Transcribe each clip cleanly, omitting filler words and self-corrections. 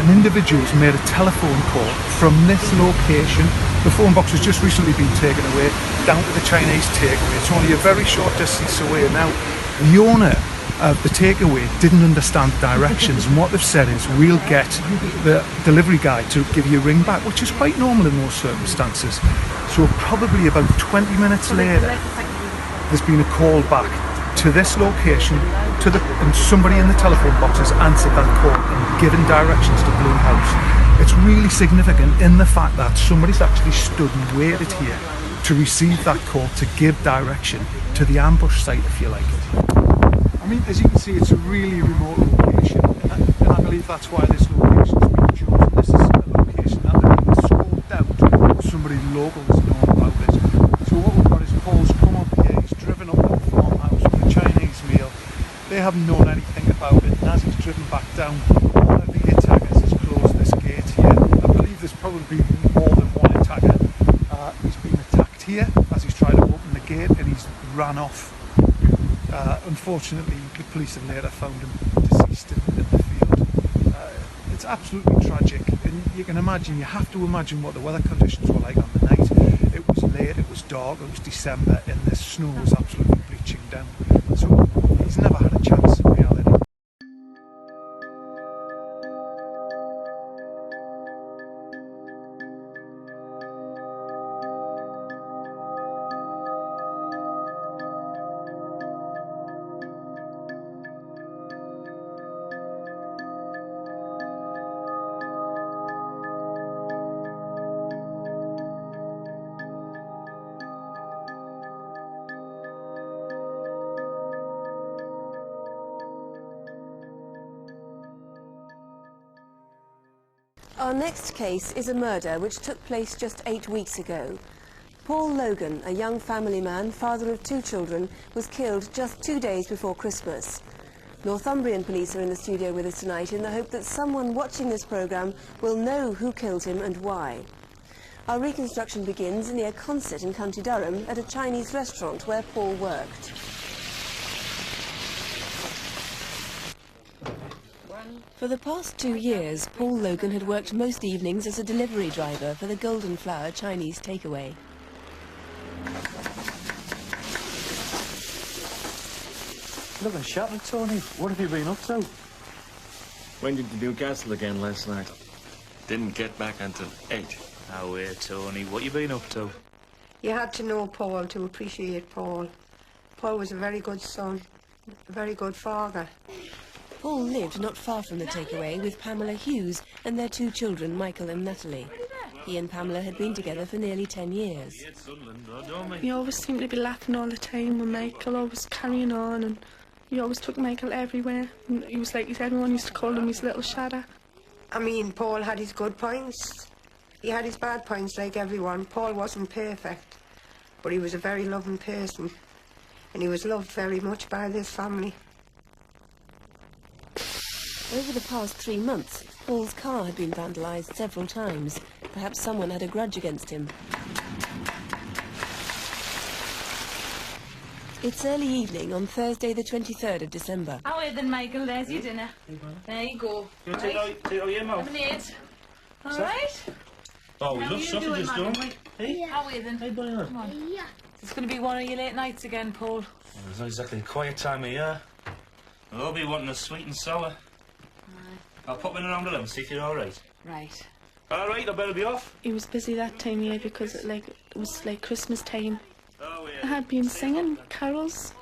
an individual's made a telephone call from this location. The phone box has just recently been taken away down to the Chinese takeaway. It's only a very short distance away. Now, the owner of the takeaway didn't understand directions, and what they've said is, we'll get the delivery guy to give you a ring back, which is quite normal in those circumstances. So probably about 20 minutes later, there's been a call back to this location, and somebody in the telephone box has answered that call and given directions to Blue House. It's really significant in the fact that somebody's actually stood and waited here to receive that call to give direction to the ambush site, if you like it. I mean, as you can see, it's a really remote location, and I believe that's why this location's been chosen. This is a location that has been scoped out. Somebody local has known about it. So what we've got is Paul's come up here, he's driven up to the farmhouse with a Chinese meal. They haven't known anything about it, and as he's driven back down, one of the attackers has closed this gate here. I believe there's probably been more than one attacker. He's been attacked here as he's tried to open the gate, and he's ran off. Unfortunately, the police have later found him deceased in the field. It's absolutely tragic, and you can imagine, you have to imagine what the weather conditions were like on the night. It was late, it was dark, it was December, and the snow was absolutely bleaching down. So he's never had a chance in reality. Our next case is a murder which took place just 8 weeks ago. Paul Logan, a young family man, father of 2 children, was killed just 2 days before Christmas. Northumbrian police are in the studio with us tonight in the hope that someone watching this programme will know who killed him and why. Our reconstruction begins near Consett in County Durham at a Chinese restaurant where Paul worked. For the past 2 years, Paul Logan had worked most evenings as a delivery driver for the Golden Flower Chinese takeaway. Looking shattered, Tony. What have you been up to? Went into Newcastle again last night. Didn't get back until 8. Now wait, Tony, what you been up to? You had to know Paul to appreciate Paul. Paul was a very good son, a very good father. Paul lived not far from the takeaway with Pamela Hughes and their 2 children, Michael and Natalie. He and Pamela had been together for nearly 10 years. He always seemed to be laughing all the time with Michael, always carrying on, and he always took Michael everywhere. And he was like, everyone used to call him his little shadow. I mean, Paul had his good points. He had his bad points like everyone. Paul wasn't perfect, but he was a very loving person, and he was loved very much by this family. Over the past 3 months, Paul's car had been vandalised several times. Perhaps someone had a grudge against him. It's early evening on Thursday the 23rd of December. How are you then, Michael? There's your dinner. There you go. You want to take out your mouth? Lemonade. All right? Oh, we love sausages, don't we? Hey? How are you then? Hey, buddy. Come on. It's going to be one of your late nights again, Paul. Well, it's not exactly a quiet time of year. I'll be wanting a sweet and sour. I'll pop in around 11, see if you're all right. Right. All right, I better be off. He was busy that time of year because it was like Christmas time. Oh, yeah. I had been singing carols,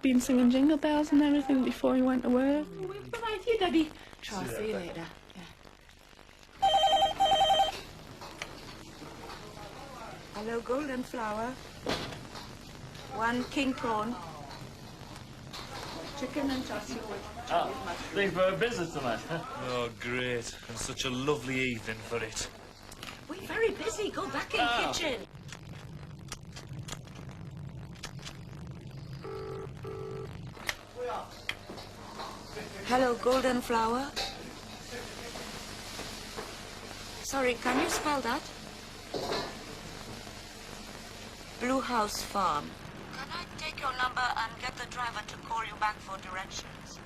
been singing jingle bells and everything before he went to work. We'll provide you, Daddy. Sure, I'll see you later. Yeah. Hello, Golden Flower. 1 king prawn. Chicken and chassis. Ah, thanks for a visit tonight. Oh, great. And such a lovely evening for it. We're very busy. Go back in the kitchen. Hello, Golden Flower. Sorry, can you spell that? Blue House Farm. Can I take your number and get the driver to call you back for directions?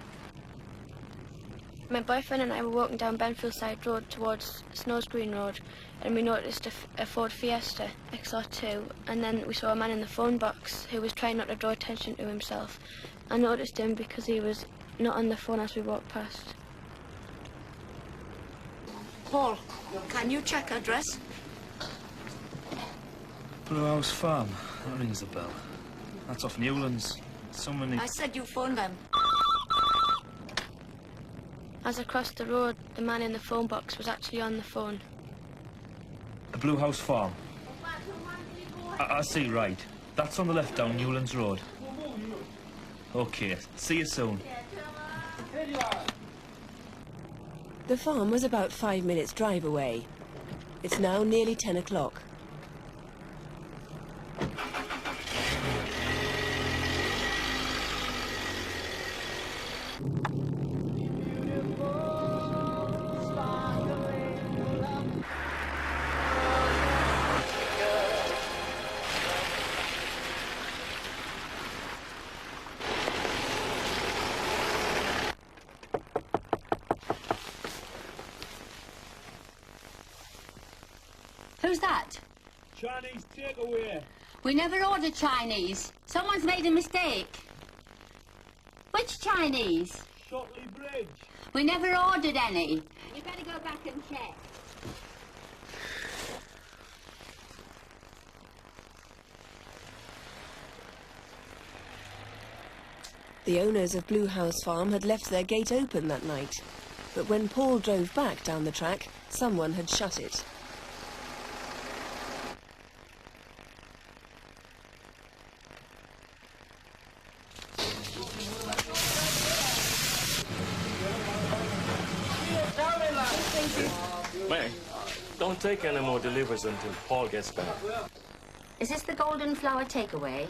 My boyfriend and I were walking down Benfield Side Road towards Snows Green Road, and we noticed a Ford Fiesta XR2, and then we saw a man in the phone box who was trying not to draw attention to himself. I noticed him because he was not on the phone as we walked past. Paul, can you check address? Blue House Farm. That rings a bell. That's off Newlands. Someone... I said you phoned them. As I crossed the road, the man in the phone box was actually on the phone. The Blue House Farm. I see, right. That's on the left down Newlands Road. OK, see you soon. The farm was about 5 minutes' drive away. It's now nearly 10 o'clock. Who's that? Chinese takeaway. We never ordered Chinese. Someone's made a mistake. Which Chinese? Shotley Bridge. We never ordered any. You better go back and check. The owners of Blue House Farm had left their gate open that night, but when Paul drove back down the track, someone had shut it. May, don't take any more deliveries until Paul gets back. Is this the Golden Flower takeaway?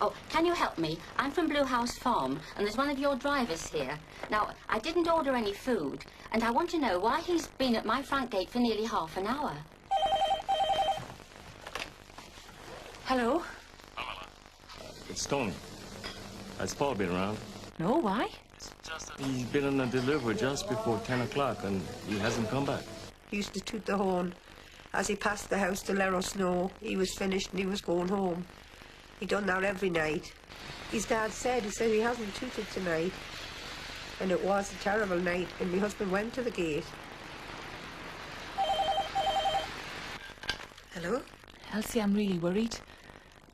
Oh, can you help me? I'm from Blue House Farm, and there's one of your drivers here. Now, I didn't order any food, and I want to know why he's been at my front gate for nearly half an hour. Hello? It's Tony. Has Paul been around? No, why? He's been on a delivery just before 10 o'clock, and he hasn't come back. He used to toot the horn as he passed the house to let us know he was finished and he was going home. He done that every night. His dad said, he hasn't tooted tonight. And it was a terrible night, and my husband went to the gate. Hello? Elsie, I'm really worried.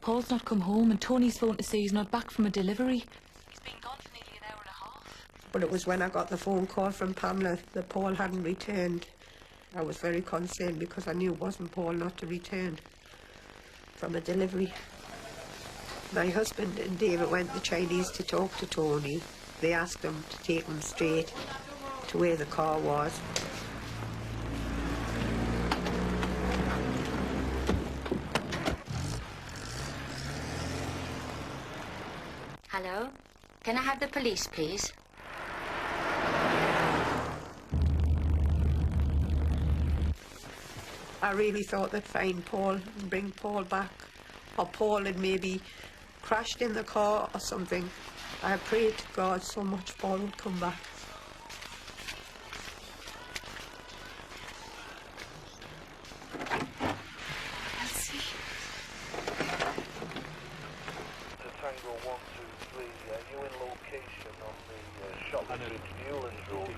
Paul's not come home, and Tony's phoned to say he's not back from a delivery. He's been gone for nearly an hour and a half. But it was when I got the phone call from Pamela that Paul hadn't returned. I was very concerned because I knew it wasn't Paul not to return from a delivery. My husband and David went to Chinese to talk to Tony. They asked him to take him straight to where the car was. Hello? Can I have the police, please? I really thought they'd find Paul and bring Paul back. Or Paul had maybe crashed in the car or something. I prayed to God so much Paul would come back. Elsie? To Tango 123, you in location on the Shotley Bridge Newlands Road,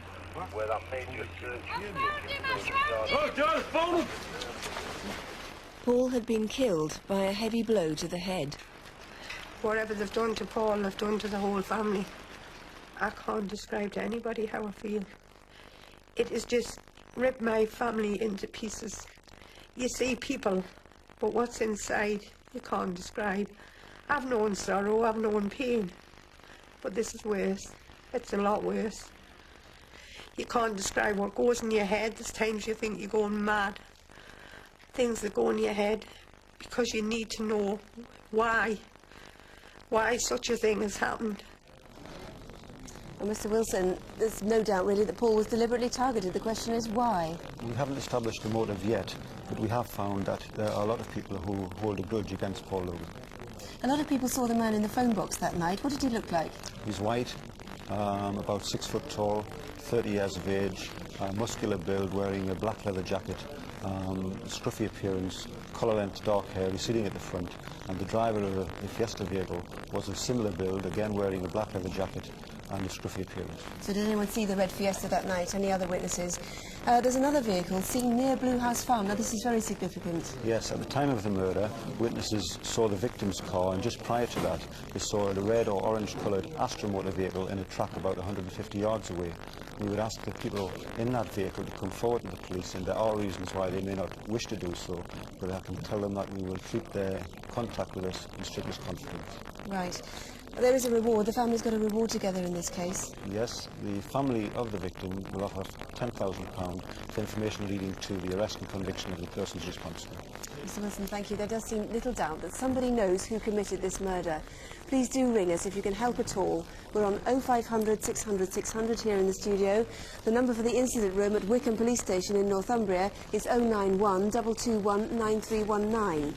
where that major search Paul had been killed by a heavy blow to the head. Whatever they've done to Paul, they've done to the whole family. I can't describe to anybody how I feel. It has just ripped my family into pieces. You see people, but what's inside, you can't describe. I've known sorrow, I've known pain, but this is worse. It's a lot worse. You can't describe what goes in your head. There's times you think you're going mad. Things that go in your head because you need to know why such a thing has happened. Well, Mr. Wilson, there's no doubt really that Paul was deliberately targeted. The question is why? We haven't established a motive yet, but we have found that there are a lot of people who hold a grudge against Paul Logan. A lot of people saw the man in the phone box that night. What did he look like? He's white, about 6 foot tall, 30 years of age, muscular build, wearing a black leather jacket, scruffy appearance, colour length dark hair, he's sitting at the front, and the driver of the Fiesta vehicle was of similar build, again wearing a black leather jacket and a scruffy appearance. So did anyone see the red Fiesta that night? Any other witnesses? There's another vehicle seen near Blue House Farm. Now this is very significant. Yes, at the time of the murder, witnesses saw the victim's car, and just prior to that, they saw a red or orange coloured Astra motor vehicle in a track about 150 yards away. We would ask the people in that vehicle to come forward to the police, and there are reasons why they may not wish to do so, but I can tell them that we will keep their contact with us in strictest confidence. Right. There is a reward. The family's got a reward together in this case. Yes, the family of the victim will offer £10,000 for information leading to the arrest and conviction of the persons responsible. Mr Wilson, thank you. There does seem little doubt that somebody knows who committed this murder. Please do ring us if you can help at all. We're on 0500 600 600 here in the studio. The number for the incident room at Wickham Police Station in Northumbria is 091 221 9319.